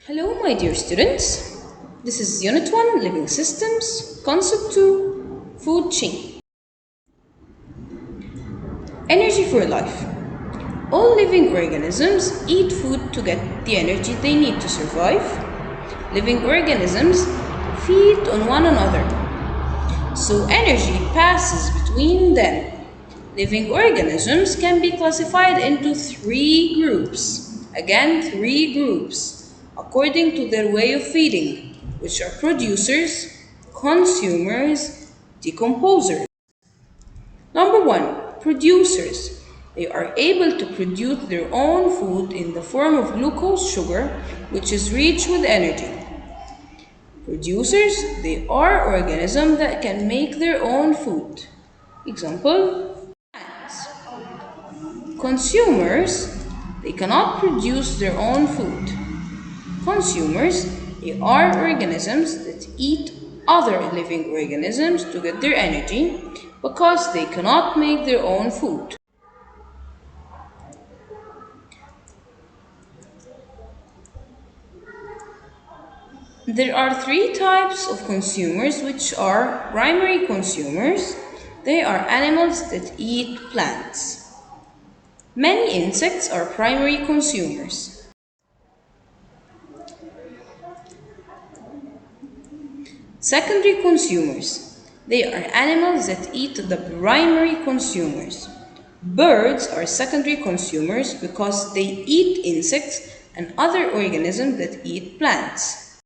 Hello, my dear students. This is Unit 1 Living Systems, Concept 2 Food Chain. Energy for life. All living organisms eat food to get the energy they need to survive. Living organisms feed on one another, so energy passes between them. Living organisms can be classified into three groups. Again, three groups according to their way of feeding, which are producers, consumers, decomposers. Number 1, producers. They are able to produce their own food in the form of glucose sugar, which is rich with energy. Producers, they are organisms that can make their own food. Example, plants. Consumers, they cannot produce their own food. Consumers, they are organisms that eat other living organisms to get their energy because they cannot make their own food. There are three types of consumers, which are primary consumers. They are animals that eat plants. Many insects are primary consumers. Secondary consumers. They are animals that eat the primary consumers. Birds are secondary consumers because they eat insects and other organisms that eat plants.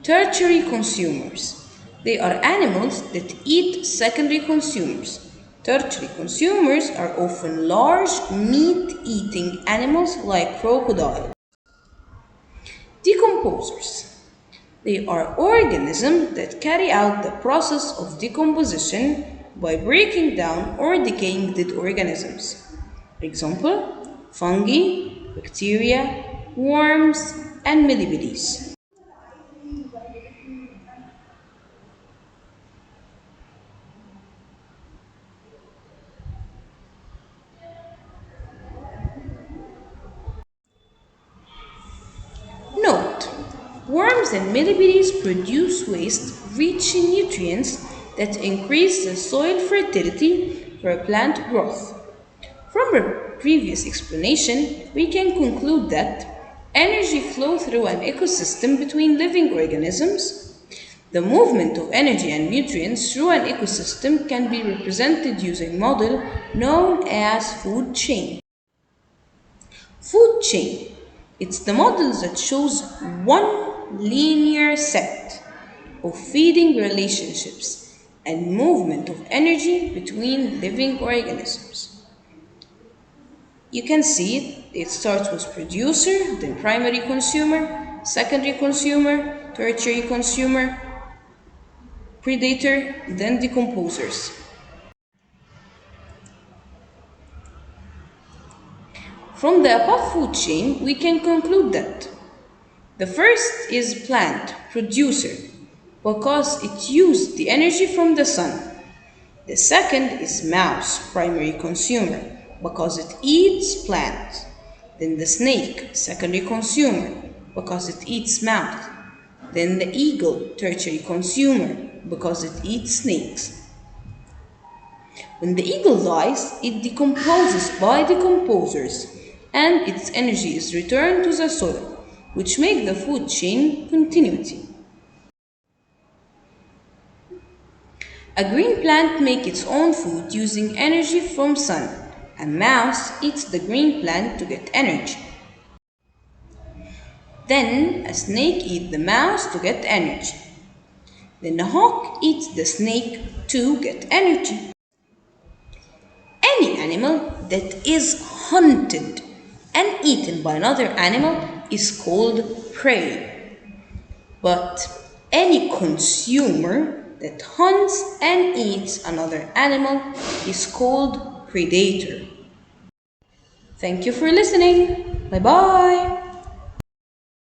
Tertiary consumers. They are animals that eat secondary consumers. Tertiary consumers are often large meat-eating animals like crocodiles. Decomposers. They are organisms that carry out the process of decomposition by breaking down or decaying dead organisms. Example, fungi, bacteria, worms, and millipedes. Note: worms and millipedes produce waste rich in nutrients that increase the soil fertility for plant growth. From a previous explanation, we can conclude that energy flows through an ecosystem between living organisms. The movement of energy and nutrients through an ecosystem can be represented using a model known as food chain. Food chain. It's the model that shows one linear set of feeding relationships and movement of energy between living organisms. You can see it starts with producer, then primary consumer, secondary consumer, tertiary consumer, predator, then decomposers. From the above food chain, we can conclude that the first is plant, producer, because it used the energy from the sun. The second is mouse, primary consumer, because it eats plants. Then the snake, secondary consumer, because it eats mouse. Then the eagle, tertiary consumer, because it eats snakes. When the eagle dies, it decomposes by decomposers, and its energy is returned to the soil, which make the food chain continuity. A green plant makes its own food using energy from sun. A mouse eats the green plant to get energy. Then a snake eats the mouse to get energy. Then a hawk eats the snake to get energy. Any animal that is hunted and eaten by another animal is called prey. But any consumer that hunts and eats another animal is called predator. Thank you for listening. Bye bye.